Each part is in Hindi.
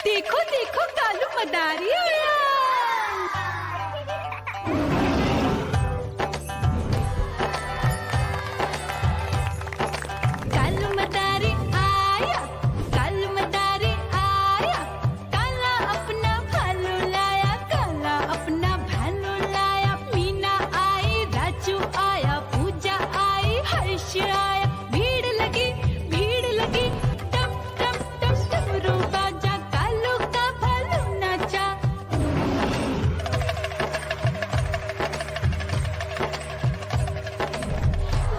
देखो देखो कालू मदारी आया। कालू मदारी आया, कालू मदारी आया, काला अपना भालू लाया, काला अपना भालू लाया। मीना आई, राजू आया, पूजा आई, हर्ष आया। भीड़ लगी टम टम टम डमरू बाजा, कालू का भालू नाचा।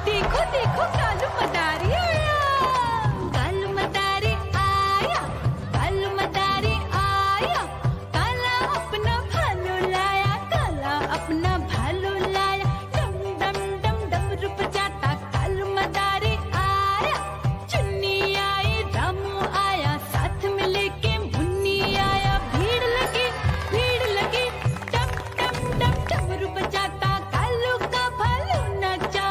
देखो देखो कालू मदारी आया, कालू मदारी आया, कालू मदारी आया, काला अपना भालू लाया, काला अपना भालू लाया। डम डम डम डमरू बजाता कालू मदारी आया। चुन्नी आई, रामू आया, साथ में लेके मुन्नी आया। भीड़ लगी टम टम टम डमरू बजाता कालू का भालू नाचा।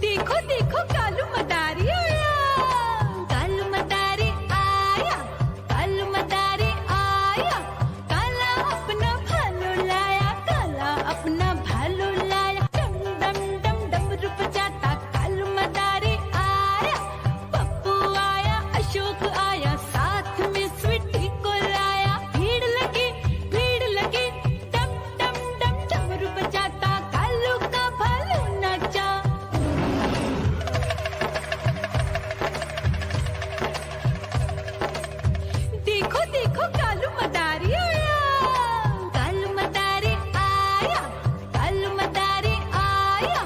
देखो देखो कालू मदारी आया, कालू मदारी आया, कालू मदारी आया, काला अपना भालू लाया, काला अपना भालू लाया। डम डम डम डमरू बजाता कालू मदारी आया। पप्पू आया, अशोक आया, साथ में स्वीटी को लाया। भीड़ लगी टम टम टम डमरू बजाता कालू का भालू नाचा। देखो देखो कालू मदारी आया, कालू मदारी आया, कालू मदारी आया,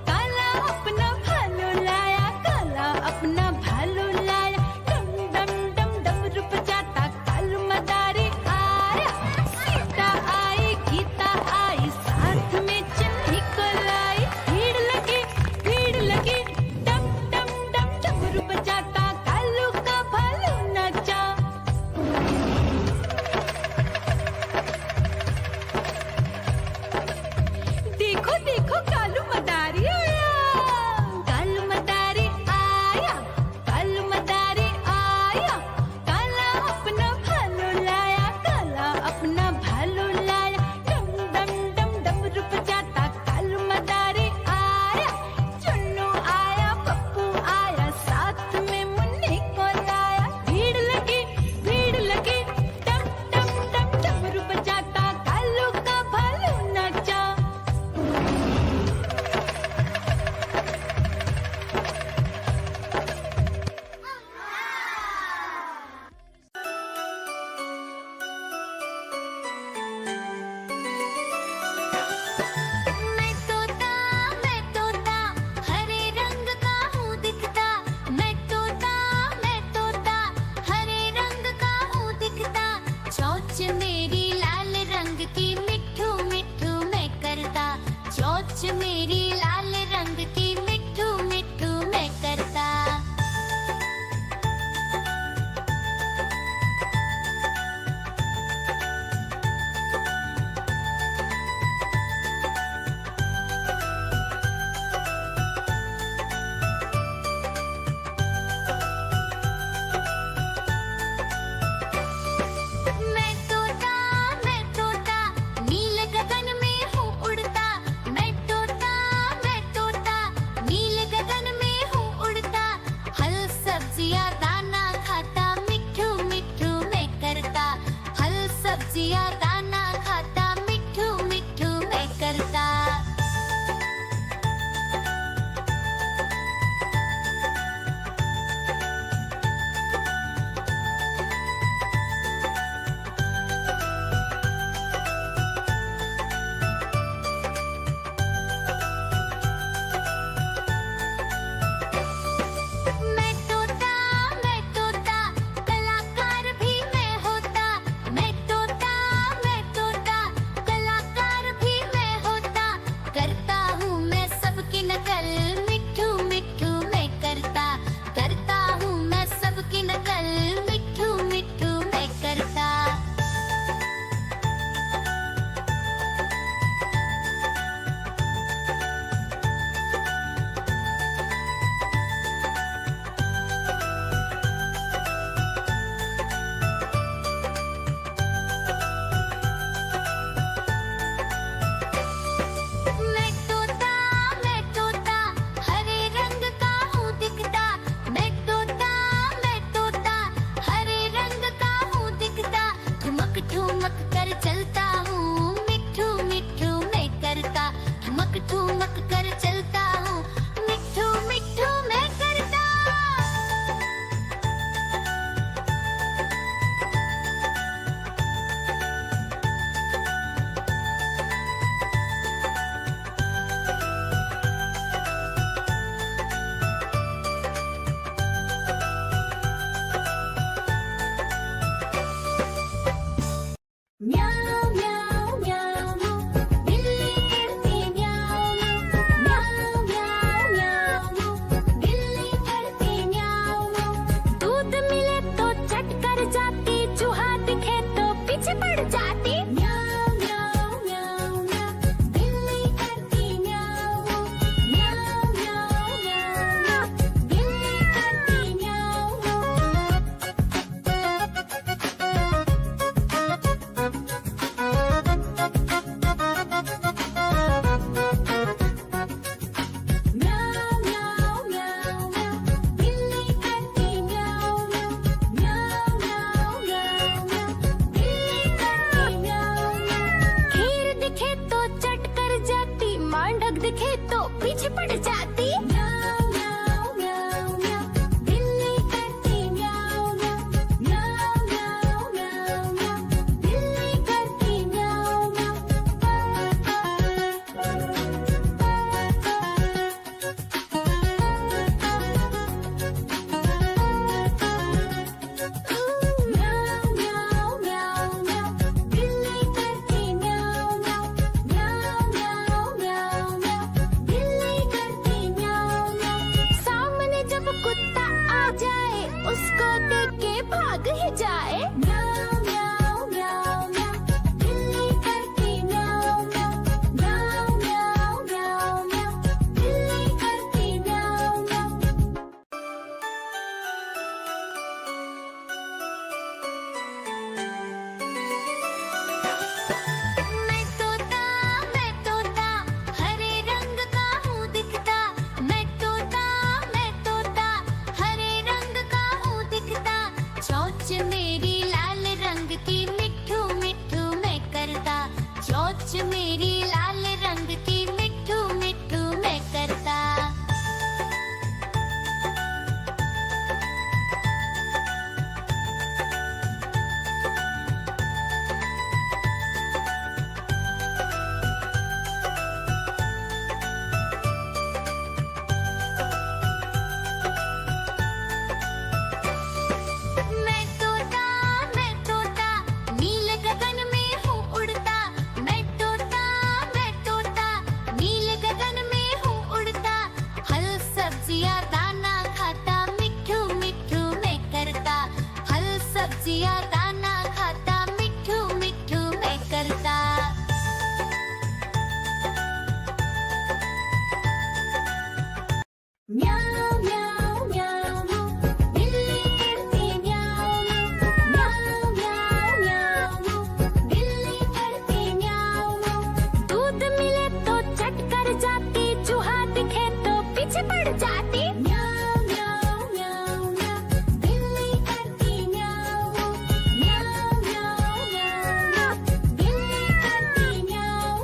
काला अपना भालू लाया, काला अपना भालू लाया। डम डम डम डमरू बजाता कालू मदारी आया। सीता आई, गीता आई, साथ में चन्नी को लाई। भीड़ लगी टम टम टम डमरू बजाता कालू का भालू नाचा। देखो देखो कालू मदारी आया, कालू मदारी आया, कालू मदारी आया, काला अपना भालू लाया, काला अपना भालू लाया। डम डम डम डमरू बजाता कालू मदारी आया। चुन्नू आया, पप्पू आया, साथ में मुन्नी को लाया। भीड़ लगी टम टम टम डमरू बजाता कालू का भालू नाचा। मैं तोता हरे रंग का हूँ दिखता। मैं तोता हरे रंग का हूँ दिखता। चोंच मेरी लाल रंग की, मिट्ठू मिट्ठू मैं करता। चोंच मेरी लाल रंग की, मिट्ठू मिट्ठू मैं करता। मैं तोता नील गगन में हूँ उड़ता। मैं तोता ठुमक ठुमक कर चलता हूँ, मिट्ठू मिट्ठू मैं करता। म्याऊं म्याऊं म्याऊं, बिल्ली करती म्याऊं म्याऊं म्याऊं म्याऊं, बिल्ली करती म्याऊं। दूध मिले तो चट कर जाती, चूहा दिखे तो पीछे पड़ जाती। म्याऊं म्याऊं म्याऊं म्याऊं, बिल्ली करती म्याऊं म्याऊं म्याऊं म्याऊं, बिल्ली करती म्याऊं। म्याऊं म्याऊं म्याऊं म्याऊं, बिल्ली करती म्याऊं म्याऊं म्याऊं म्याऊं म्याऊं, बिल्ली करती म्याऊं। खीर दिखे तो चट कर जाती, मांडक दिखे तो पीछे पड़ जाती। म्याऊं म्याऊं म्याऊं म्याऊं, बिल्ली करती म्याऊं म्याऊं म्याऊं म्याऊं म्याऊं म्याऊं, बिल्ली करती म्याऊं म्याऊं म्याऊं म्याऊं म्याऊं, बिल्ली करती म्याऊं म्याऊं म्याऊं म्याऊं म्याऊं म्याऊं, बिल्ली करती म्याऊं म्याऊं। सामने जब कुत्ता आ जाए, उसको देख के भाग ही जाए। म्याऊं म्याऊं म्याऊं म्याऊं, बिल्ली करती म्याऊं म्याऊं म्याऊं म्याऊं म्याऊं म्याऊं, बिल्ली करती म्याऊं म्याऊं। मैं तोता हरे रंग का हूँ दिखता। मैं तोता हरे रंग का हूँ दिखता। चोंच मेरी लाल रंग की, मिट्ठू मिट्ठू मैं करता। चोंच मेरी लाल रंग की, मिट्ठू मिट्ठू मैं करता। मैं तोता नील गगन में हूँ उड़ता। मैं तोता नील गगन में हूँ उड़ता। फल सब्जियाँ दाना खाता, मिट्ठू मिट्ठू मैं करता। फल सब्जियाँ दाना खाता, मिट्ठू मिट्ठू मैं करता। म्याऊं म्याऊं म्याऊं, बिल्ली करती म्याऊं म्याऊं म्याऊं म्याऊं, बिल्ली करती म्याऊं। दूध मिले तो चट कर जाती, चूहा दिखे तो पीछे पड़ जाती। म्याऊं म्याऊं म्याऊं म्याऊं, बिल्ली करती म्याऊं म्याऊं म्याऊं म्याऊं, बिल्ली करती म्याऊं।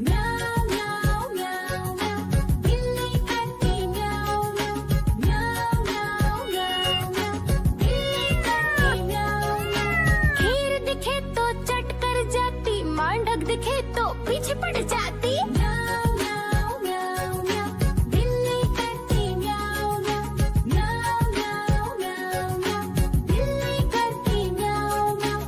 म्याऊं म्याऊं म्याऊं म्याऊं, बिल्ली करती म्याऊं म्याऊं म्याऊं म्याऊं म्याऊं, बिल्ली करती म्याऊं। खीर दिखे तो चट कर जाती, मांडक दिखे तो पीछे पड़ जाती। म्याऊं म्याऊं म्याऊं म्याऊं, बिल्ली करती म्याऊं म्याऊं म्याऊं म्याऊं म्याऊं म्याऊं, बिल्ली करती म्याऊं म्याऊं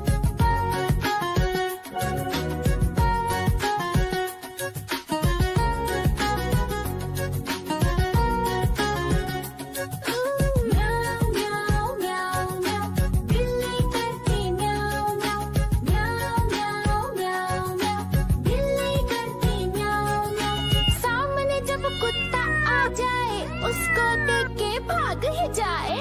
म्याऊं म्याऊं म्याऊं, बिल्ली करती म्याऊं म्याऊं म्याऊं म्याऊं म्याऊं म्याऊं, बिल्ली करती म्याऊं म्याऊं। सामने जब कुत्ता आ जाए, उसको देख के भाग ही जाए।